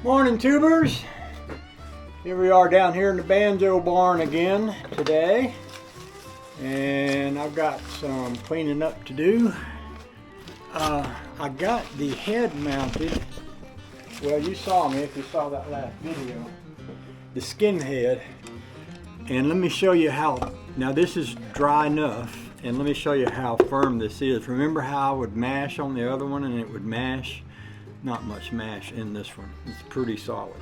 Morning, tubers. Here we are down here in the banjo barn again today, and I've got some cleaning up to do. I got the head mounted. Well, you saw me if you saw that last video. The skin head, and let me show you how. Now this is dry enough, and let me show you how firm this is. Remember how I would mash on the other one and it would mash? Not much mash in this one. It's pretty solid.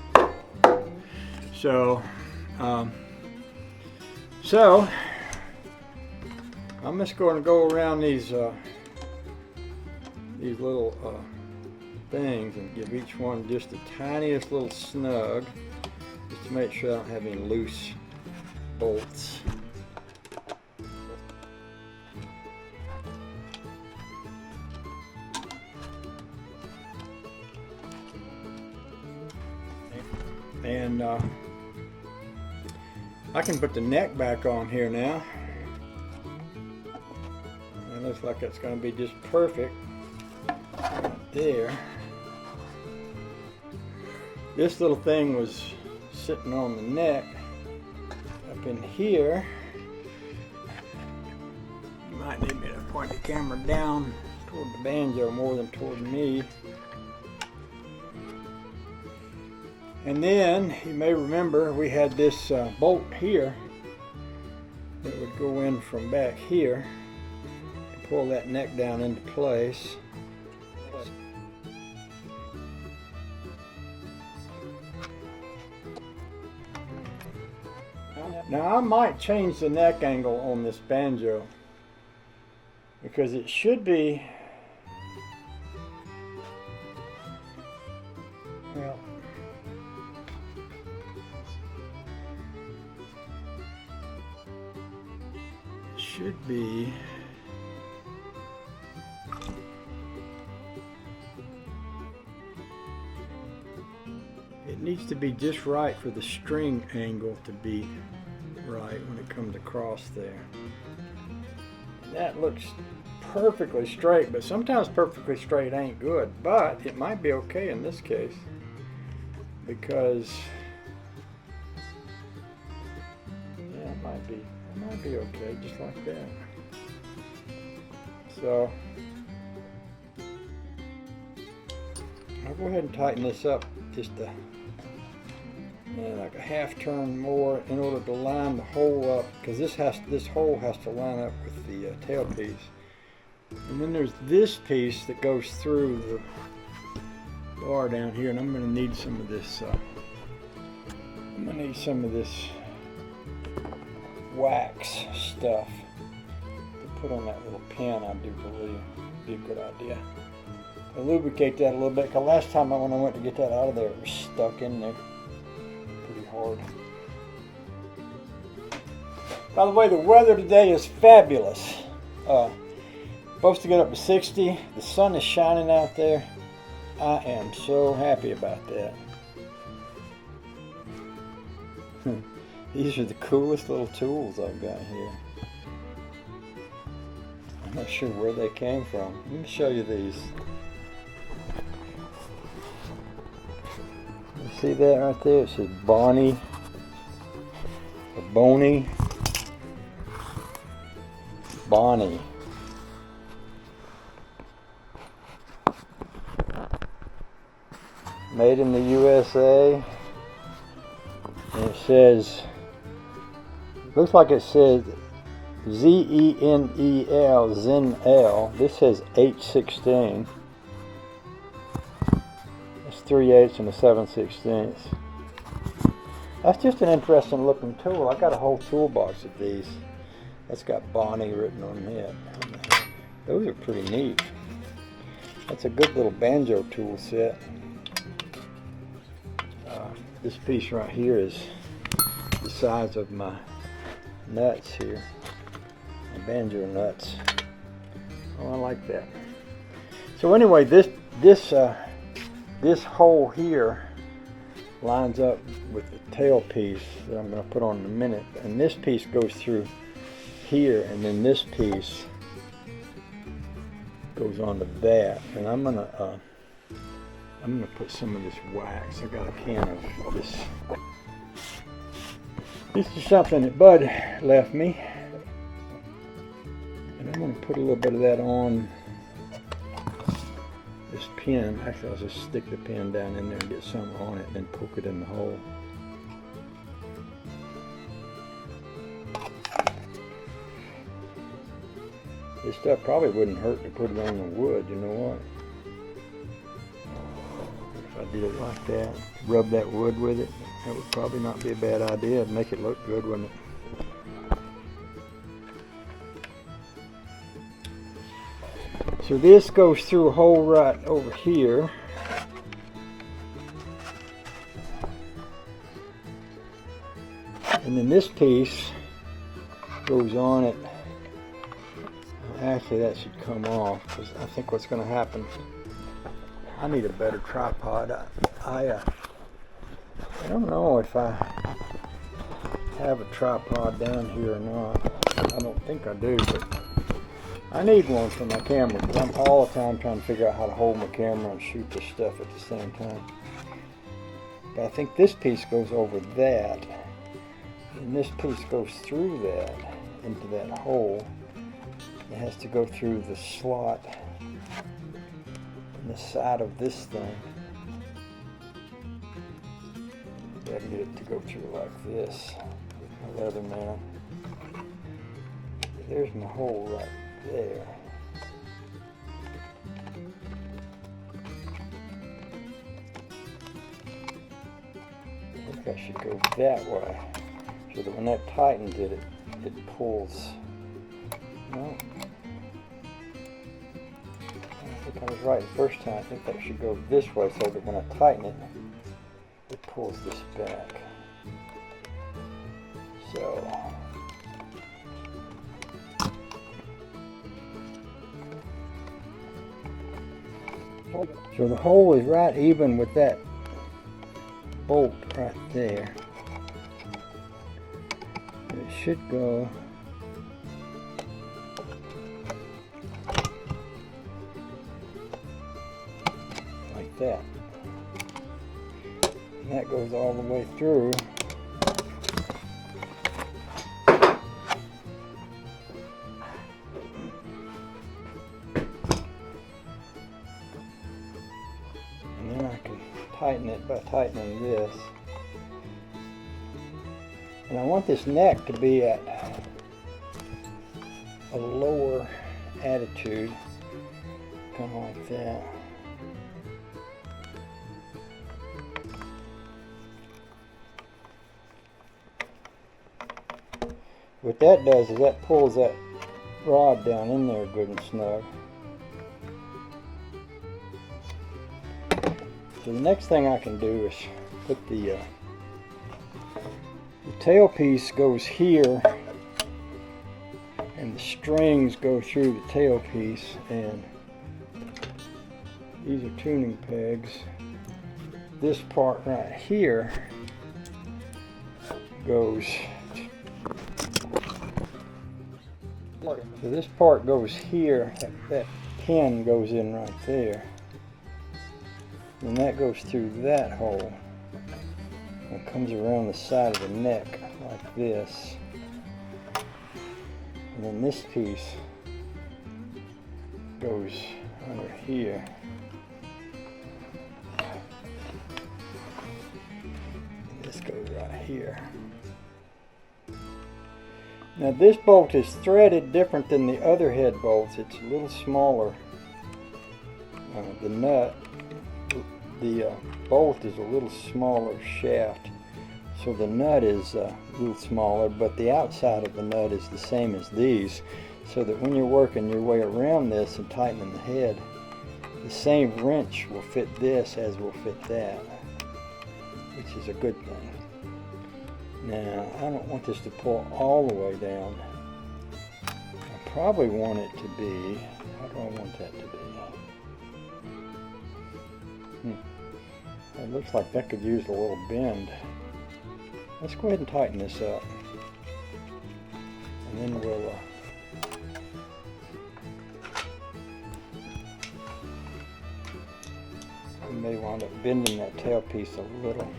So I'm just going to go around these little things and give each one just the tiniest little snug, just to make sure I don't have any loose bolts. And I can put the neck back on here now. It looks like it's going to be just perfect right there. This little thing was sitting on the neck up in here. You might need me to point the camera down toward the banjo more than toward me. And then you may remember we had this bolt here that would go in from back here and pull that neck down into place. Now I might change the neck angle on this banjo because it should be, well, should be it needs to be just right for the string angle to be right when it comes across there. That looks perfectly straight, but sometimes perfectly straight ain't good, but it might be okay in this case because yeah, it might be okay just like that. So I'll go ahead and tighten this up just like a half turn more in order to line the hole up, because this hole has to line up with the tail piece. And then there's this piece that goes through the bar down here, and I'm going to need some of this wax stuff to put on that little pin. I do believe would be a good idea. I'll lubricate that a little bit, because last time when I went to get that out of there, it was stuck in there pretty hard. By the way, the weather today is fabulous. Supposed to get up to 60. The sun is shining out there. I am so happy about that. These are the coolest little tools I've got here. I'm not sure where they came from. Let me show you these. You see that right there? It says Bonnie or Boney. Bonnie. Made in the USA. And it says, looks like it says Z-E-N-E-L, Zen-L. This says H16. It's 3/8 and a 7/16. That's just an interesting looking tool. I got a whole toolbox of these. That's got Bonnie written on it. Those are pretty neat. That's a good little banjo tool set. This piece right here is the size of my nuts here, my banjo nuts. Oh, I like that. So anyway, this hole here lines up with the tail piece that I'm going to put on in a minute, and this piece goes through here, and then this piece goes on to that, and I'm going to I'm going to put some of this wax. I got a can of this. This is something that Bud left me. And I'm going to put a little bit of that on this pin. Actually, I'll just stick the pin down in there and get some on it and then poke it in the hole. This stuff probably wouldn't hurt to put it on the wood, you know what? If I did it like that, rub that wood with it, that would probably not be a bad idea. It'd make it look good, wouldn't it? So this goes through a hole right over here. And then this piece goes on it. Actually, that should come off, because I think what's going to happen, I need a better tripod. I don't know if I have a tripod down here or not. I don't think I do, but I need one for my camera, because I'm all the time trying to figure out how to hold my camera and shoot this stuff at the same time. But I think this piece goes over that, and this piece goes through that, into that hole. It has to go through the slot in the side of this thing. I can get it to go through like this with my leather man. There's my hole right there. I think I should go that way, so that when that tightens it pulls. No. I think I was right the first time. I think that should go this way, so that when I tighten it, it pulls this back. So the hole is right even with that bolt right there. And it should go like that. And that goes all the way through. And then I can tighten it by tightening this. And I want this neck to be at a lower attitude, kind of like that. What that does is that pulls that rod down in there good and snug. So the next thing I can do is put the tailpiece goes here, and the strings go through the tailpiece, and these are tuning pegs. This part right here goes, so this part goes here, that pin goes in right there, and that goes through that hole and comes around the side of the neck like this, and then this piece goes under here. And this goes right here. Now this bolt is threaded different than the other head bolts. It's a little smaller. The nut, the bolt is a little smaller shaft, so the nut is a little smaller, but the outside of the nut is the same as these, so that when you're working your way around this and tightening the head, the same wrench will fit this as will fit that, which is a good thing. Now, I don't want this to pull all the way down. I probably want it to be, how do I want that to be? It looks like that could use a little bend. Let's go ahead and tighten this up. And then we'll may wind up bending that tailpiece a little.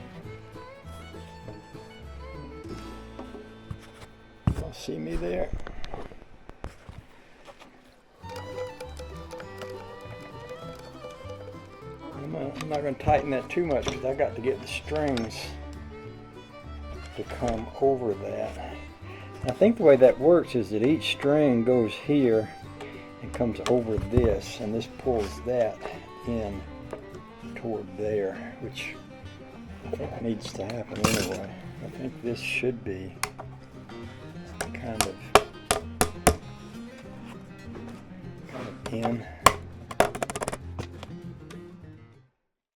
Y'all see me there? I'm not going to tighten that too much because I got to get the strings to come over that. I think the way that works is that each string goes here and comes over this, and this pulls that in toward there, which I think needs to happen anyway. I think this should be